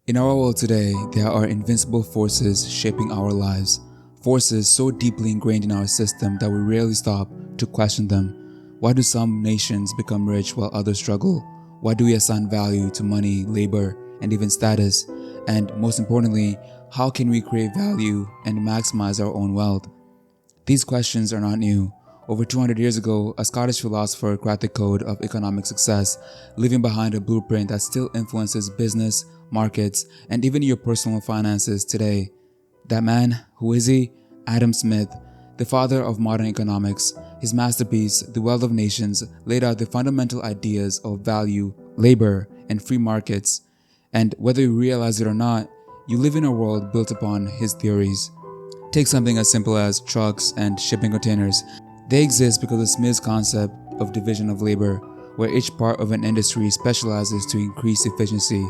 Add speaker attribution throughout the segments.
Speaker 1: In our world today, there are invincible forces shaping our lives. Forces so deeply ingrained in our system that we rarely stop to question them. Why do some nations become rich while others struggle? Why do we assign value to money, labor, and even status? And most importantly, how can we create value and maximize our own wealth? These questions are not new. Over 200 years ago, a Scottish philosopher cracked the code of economic success, leaving behind a blueprint that still influences business, markets, and even your personal finances today. That man, who is he? Adam Smith, the father of modern economics. His masterpiece, The Wealth of Nations, laid out the fundamental ideas of value, labor, and free markets. And whether you realize it or not, you live in a world built upon his theories. Take something as simple as trucks and shipping containers. They exist because of Smith's concept of division of labor, where each part of an industry specializes to increase efficiency.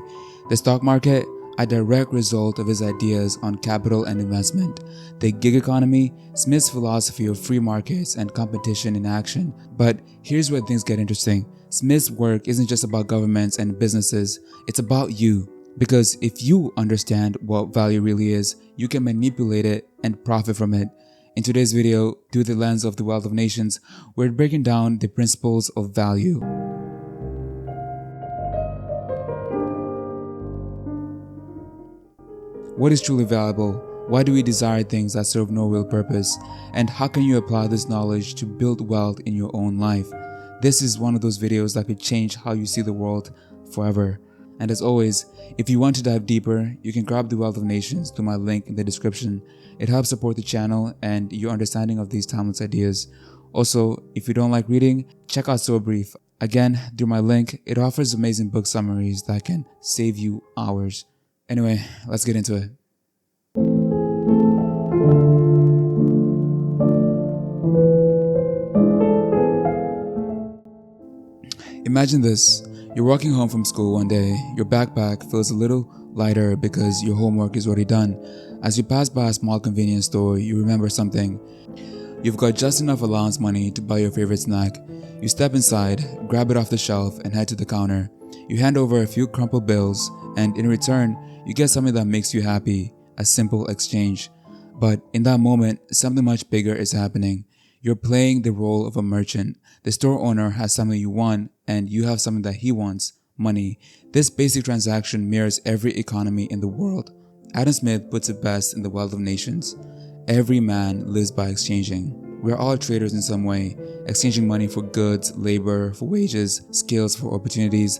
Speaker 1: The stock market, a direct result of his ideas on capital and investment. The gig economy, Smith's philosophy of free markets and competition in action. But here's where things get interesting. Smith's work isn't just about governments and businesses, it's about you. Because if you understand what value really is, you can manipulate it and profit from it. In today's video, through the lens of The Wealth of Nations, we're breaking down the principles of value. What is truly valuable? Why do we desire things that serve no real purpose? And how can you apply this knowledge to build wealth in your own life? This is one of those videos that could change how you see the world forever. And as always, if you want to dive deeper, you can grab The Wealth of Nations through my link in the description. It helps support the channel and your understanding of these timeless ideas. Also, if you don't like reading, check out So Brief. Again, through my link, it offers amazing book summaries that can save you hours. Anyway, let's get into it. Imagine this. You're walking home from school one day. Your backpack feels a little lighter because your homework is already done. As you pass by a small convenience store, you remember something. You've got just enough allowance money to buy your favorite snack. You step inside, grab it off the shelf, and head to the counter. You hand over a few crumpled bills, and in return, you get something that makes you happy, a simple exchange. But in that moment, something much bigger is happening. You're playing the role of a merchant. The store owner has something you want, and you have something that he wants, money. This basic transaction mirrors every economy in the world. Adam Smith puts it best in The Wealth of Nations. Every man lives by exchanging. We're all traders in some way, exchanging money for goods, labor for wages, skills for opportunities.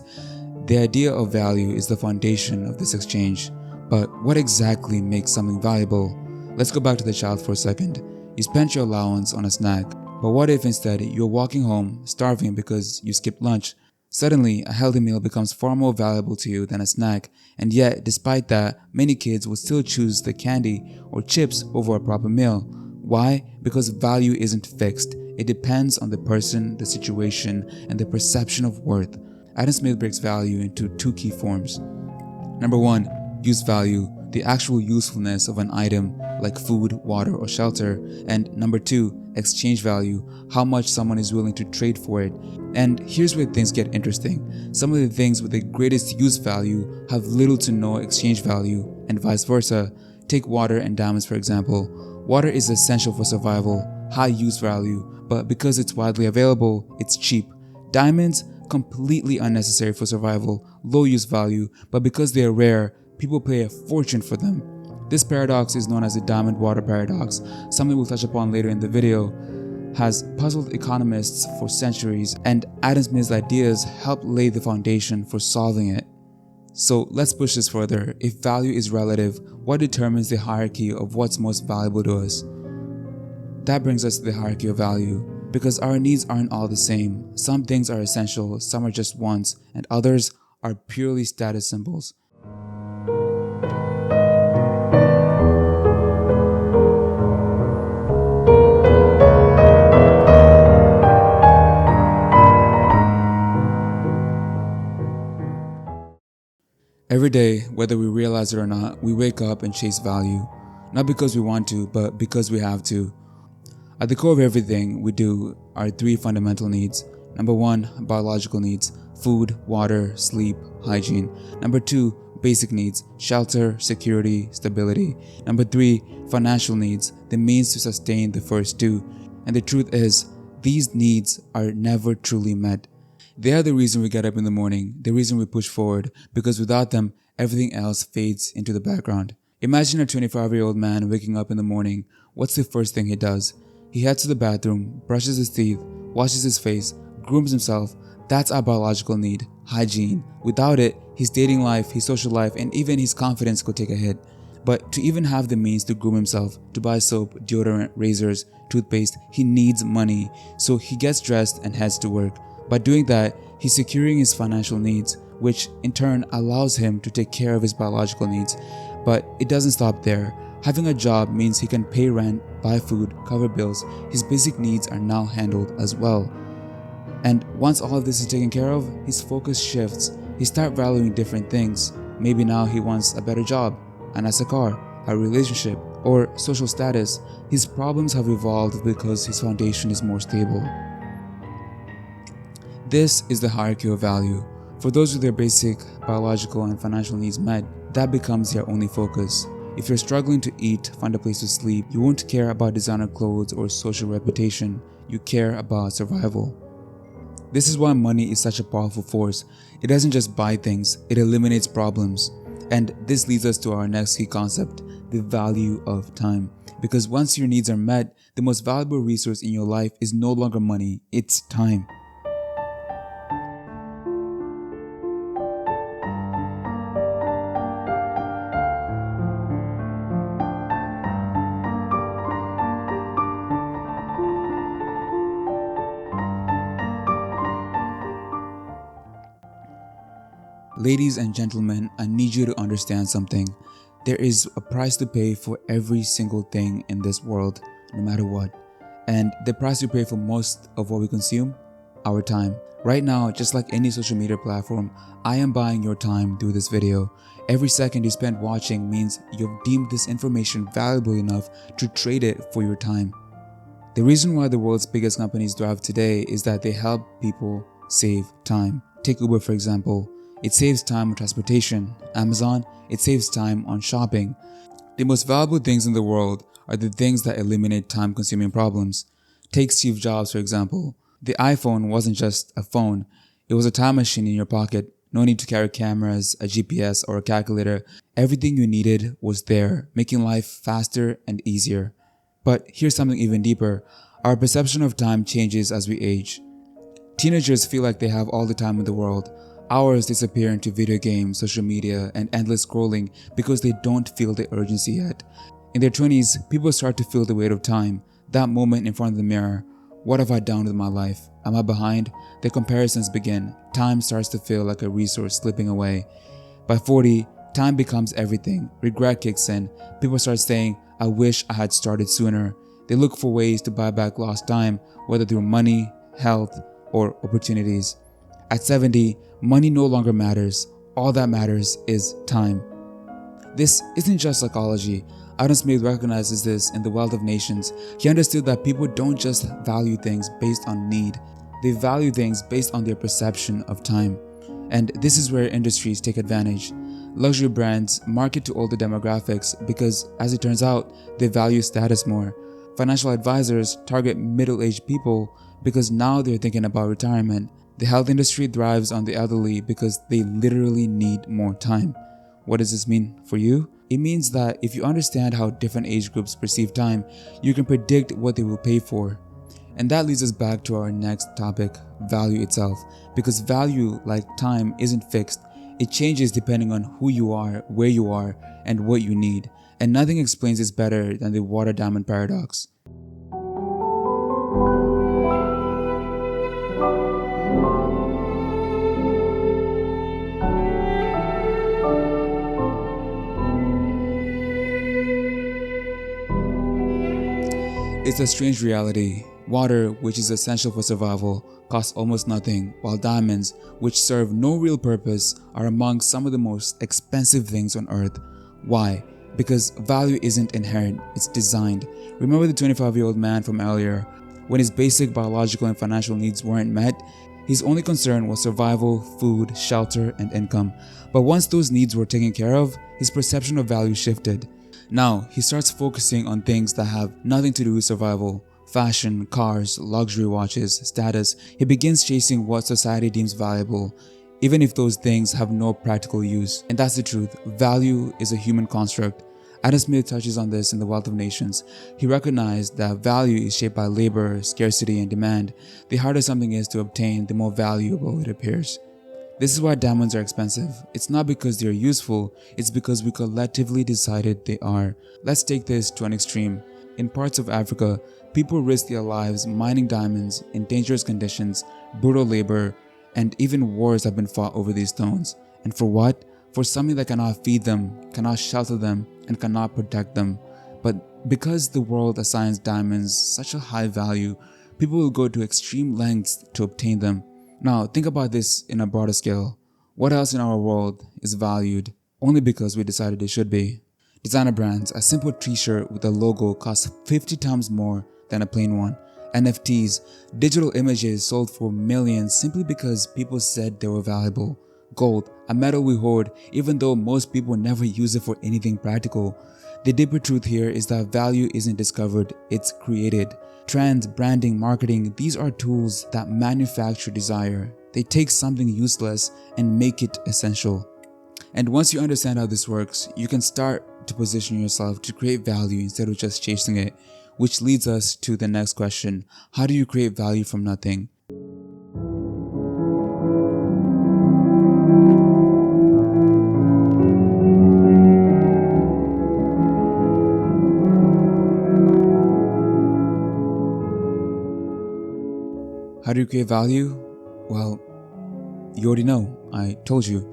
Speaker 1: The idea of value is the foundation of this exchange. But what exactly makes something valuable? Let's go back to the child for a second. You spent your allowance on a snack, but what if instead you're walking home starving because you skipped lunch? Suddenly, a healthy meal becomes far more valuable to you than a snack, and yet, despite that, many kids would still choose the candy or chips over a proper meal. Why? Because value isn't fixed. It depends on the person, the situation, and the perception of worth. Adam Smith breaks value into two key forms. Number one, use value, the actual usefulness of an item like food, water, or shelter. And number two, exchange value, how much someone is willing to trade for it. And here's where things get interesting. Some of the things with the greatest use value have little to no exchange value, and vice versa. Take water and diamonds for example. Water is essential for survival, high use value, but because it's widely available, it's cheap. Diamonds, completely unnecessary for survival, low use value, but because they are rare, people pay a fortune for them. This paradox is known as the diamond water paradox, something we'll touch upon later in the video, has puzzled economists for centuries, and Adam Smith's ideas helped lay the foundation for solving it. So let's push this further. If value is relative, what determines the hierarchy of what's most valuable to us? That brings us to the hierarchy of value, because our needs aren't all the same. Some things are essential, some are just wants, and others are purely status symbols. Every day, whether we realize it or not, we wake up and chase value. Not because we want to, but because we have to. At the core of everything we do are three fundamental needs. Number one, biological needs: food, water, sleep, hygiene. Number two, basic needs: shelter, security, stability. Number 3, financial needs, the means to sustain the first two. And the truth is, these needs are never truly met. They are the reason we get up in the morning, the reason we push forward, because without them, everything else fades into the background. Imagine a 25-year-old man waking up in the morning. What's the first thing he does? He heads to the bathroom, brushes his teeth, washes his face, grooms himself. That's our biological need, hygiene. Without it, his dating life, his social life, and even his confidence could take a hit. But to even have the means to groom himself, to buy soap, deodorant, razors, toothpaste, he needs money. So he gets dressed and heads to work. By doing that, he's securing his financial needs, which in turn allows him to take care of his biological needs. But it doesn't stop there. Having a job means he can pay rent, buy food, cover bills. His basic needs are now handled as well. And once all of this is taken care of, his focus shifts. He starts valuing different things. Maybe now he wants a better job, a nicer car, a relationship, or social status. His problems have evolved because his foundation is more stable. This is the hierarchy of value. For those with their basic biological and financial needs met, that becomes their only focus. If you're struggling to eat, find a place to sleep, you won't care about designer clothes or social reputation. You care about survival. This is why money is such a powerful force. It doesn't just buy things, it eliminates problems. And this leads us to our next key concept, the value of time. Because once your needs are met, the most valuable resource in your life is no longer money, it's time. Ladies and gentlemen, I need you to understand something. There is a price to pay for every single thing in this world, no matter what. And the price we pay for most of what we consume? Our time. Right now, just like any social media platform, I am buying your time through this video. Every second you spend watching means you've deemed this information valuable enough to trade it for your time. The reason why the world's biggest companies thrive today is that they help people save time. Take Uber for example. It saves time on transportation. Amazon, it saves time on shopping. The most valuable things in the world are the things that eliminate time-consuming problems. Take Steve Jobs for example. The iPhone wasn't just a phone. It was a time machine in your pocket. No need to carry cameras, a GPS, or a calculator. Everything you needed was there, making life faster and easier. But here's something even deeper. Our perception of time changes as we age. Teenagers feel like they have all the time in the world. Hours disappear into video games, social media, and endless scrolling because they don't feel the urgency yet. In their 20s, people start to feel the weight of time, that moment in front of the mirror. What have I done with my life? Am I behind? The comparisons begin. Time starts to feel like a resource slipping away. By 40, time becomes everything. Regret kicks in. People start saying, I wish I had started sooner. They look for ways to buy back lost time, whether through money, health, or opportunities. At 70, money no longer matters. All that matters is time. This isn't just psychology. Adam Smith recognizes this in The Wealth of Nations. He understood that people don't just value things based on need. They value things based on their perception of time. And this is where industries take advantage. Luxury brands market to older demographics because, as it turns out, they value status more. Financial advisors target middle-aged people because now they're thinking about retirement. The health industry thrives on the elderly because they literally need more time. What does this mean for you? It means that if you understand how different age groups perceive time, you can predict what they will pay for. And that leads us back to our next topic, value itself. Because value, like time, isn't fixed. It changes depending on who you are, where you are, and what you need. And nothing explains this better than the water diamond paradox. It's a strange reality. Water, which is essential for survival, costs almost nothing, while diamonds, which serve no real purpose, are among some of the most expensive things on earth. Why? Because value isn't inherent, it's designed. Remember the 25-year-old man from earlier? When his basic biological and financial needs weren't met, His only concern was survival, food, shelter, and income. But once those needs were taken care of, his perception of value shifted. Now, he starts focusing on things that have nothing to do with survival. Fashion, cars, luxury watches, status. He begins chasing what society deems valuable, even if those things have no practical use. And that's the truth. Value is a human construct. Adam Smith touches on this in The Wealth of Nations. He recognized that value is shaped by labor, scarcity, and demand. The harder something is to obtain, the more valuable it appears. This is why diamonds are expensive. It's not because they're useful, it's because we collectively decided they are. Let's take this to an extreme. In parts of Africa, people risk their lives mining diamonds in dangerous conditions, brutal labor, and even wars have been fought over these stones. And for what? For something that cannot feed them, cannot shelter them, and cannot protect them. But because the world assigns diamonds such a high value, people will go to extreme lengths to obtain them. Now, think about this in a broader scale. What else in our world is valued only because we decided it should be? Designer brands. A simple t-shirt with a logo costs 50 times more than a plain one. NFTs, digital images sold for millions simply because people said they were valuable. Gold, a metal we hoard even though most people never use it for anything practical. The deeper truth here is that value isn't discovered, it's created. Trends, branding, marketing, these are tools that manufacture desire. They take something useless and make it essential. And once you understand how this works, you can start to position yourself to create value instead of just chasing it. Which leads us to the next question. How do you create value from nothing? How do you create value? Well, you already know. I told you.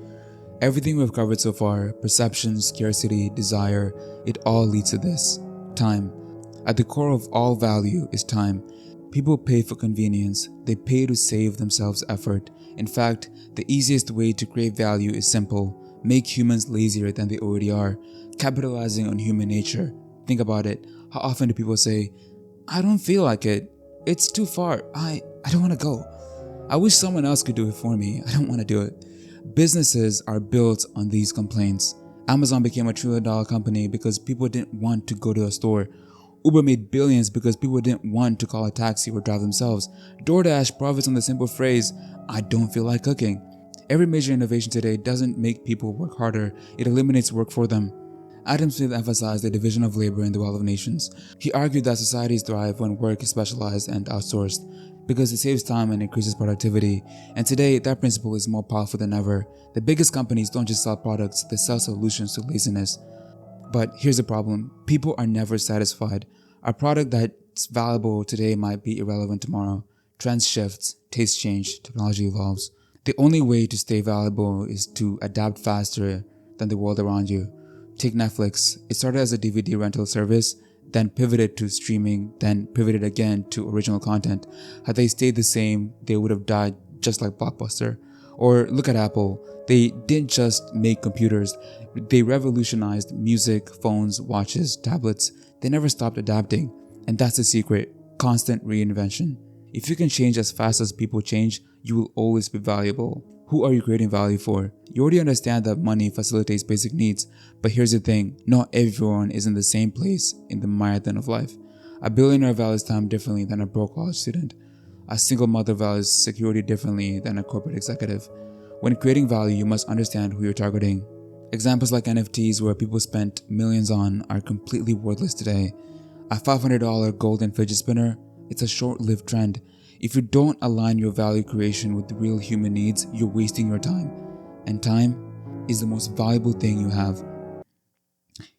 Speaker 1: Everything we've covered so far, perception, scarcity, desire, it all leads to this. Time. At the core of all value is time. People pay for convenience. They pay to save themselves effort. In fact, the easiest way to create value is simple. Make humans lazier than they already are. Capitalizing on human nature. Think about it. How often do people say, I don't feel like it. It's too far. I don't want to go. I wish someone else could do it for me. I don't want to do it. Businesses are built on these complaints. Amazon became a $1 trillion company because people didn't want to go to a store. Uber made billions because people didn't want to call a taxi or drive themselves. DoorDash profits on the simple phrase, I don't feel like cooking. Every major innovation today doesn't make people work harder, it eliminates work for them. Adam Smith emphasized the division of labor in The Wealth of Nations. He argued that societies thrive when work is specialized and outsourced because it saves time and increases productivity. And today, that principle is more powerful than ever. The biggest companies don't just sell products, they sell solutions to laziness. But here's the problem. People are never satisfied. A product that's valuable today might be irrelevant tomorrow. Trends shift, tastes change, technology evolves. The only way to stay valuable is to adapt faster than the world around you. Take Netflix. It started as a DVD rental service, then pivoted to streaming, then pivoted again to original content. Had they stayed the same, they would have died just like Blockbuster. Or look at Apple. They didn't just make computers, they revolutionized music, phones, watches, tablets. They never stopped adapting. And that's the secret, constant reinvention. If you can change as fast as people change, you will always be valuable. Who are you creating value for? You already understand that money facilitates basic needs, but here's the thing, not everyone is in the same place in the marathon of life. A billionaire values time differently than a broke college student. A single mother values security differently than a corporate executive. When creating value, you must understand who you're targeting. Examples like NFTs, where people spent millions on, are completely worthless today. A $500 golden fidget spinner, it's a short-lived trend. If you don't align your value creation with the real human needs, you're wasting your time. And time is the most valuable thing you have.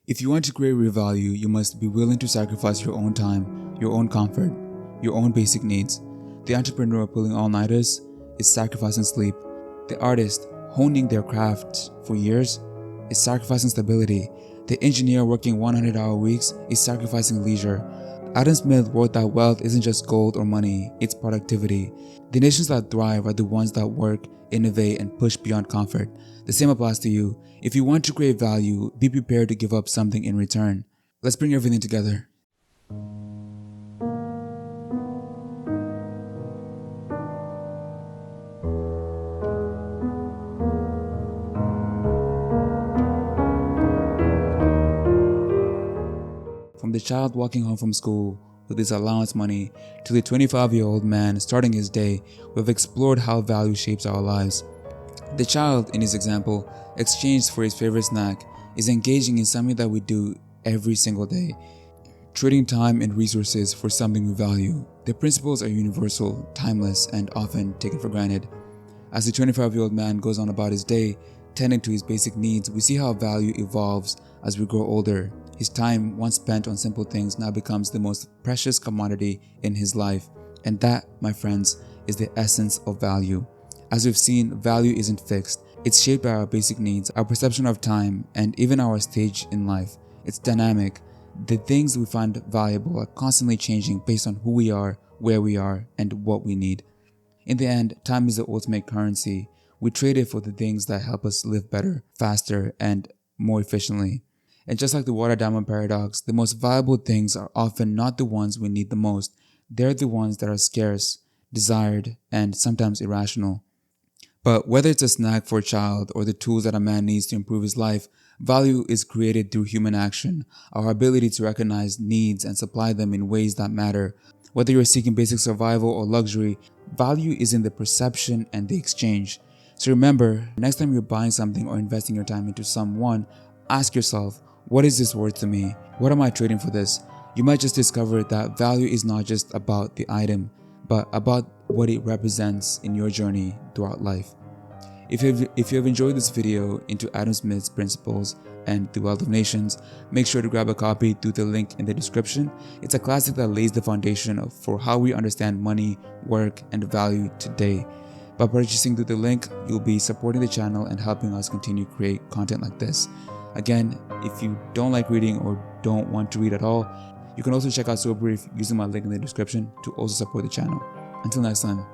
Speaker 1: If you want to create real value, you must be willing to sacrifice your own time, your own comfort, your own basic needs. The entrepreneur pulling all-nighters is sacrificing sleep. The artist honing their craft for years is sacrificing stability. The engineer working 100-hour weeks is sacrificing leisure. Adam Smith wrote that wealth isn't just gold or money, it's productivity. The nations that thrive are the ones that work, innovate, and push beyond comfort. The same applies to you. If you want to create value, be prepared to give up something in return. Let's bring everything together. child walking home from school with his allowance money to the 25-year-old man starting his day, we've explored how value shapes our lives. The child, in his example, exchanged for his favorite snack, is engaging in something that we do every single day, trading time and resources for something we value. The principles are universal, timeless, and often taken for granted. As the 25-year-old man goes on about his day, tending to his basic needs, we see how value evolves as we grow older. His time, once spent on simple things, now becomes the most precious commodity in his life. And that, my friends, is the essence of value. As we've seen, value isn't fixed. It's shaped by our basic needs, our perception of time, and even our stage in life. It's dynamic. The things we find valuable are constantly changing based on who we are, where we are, and what we need. In the end, time is the ultimate currency. We trade it for the things that help us live better, faster, and more efficiently. And just like the water diamond paradox, the most valuable things are often not the ones we need the most. They're the ones that are scarce, desired, and sometimes irrational. But whether it's a snack for a child or the tools that a man needs to improve his life, value is created through human action, our ability to recognize needs and supply them in ways that matter. Whether you're seeking basic survival or luxury, value is in the perception and the exchange. So remember, next time you're buying something or investing your time into someone, ask yourself, what is this worth to me? What am I trading for this? You might just discover that value is not just about the item, but about what it represents in your journey throughout life. If you have enjoyed this video into Adam Smith's principles and the Wealth of Nations, make sure to grab a copy through the link in the description. It's a classic that lays the foundation for how we understand money, work, and value today. By purchasing through the link, you'll be supporting the channel and helping us continue to create content like this. Again, if you don't like reading or don't want to read at all, you can also check out So Brief using my link in the description to also support the channel. Until next time.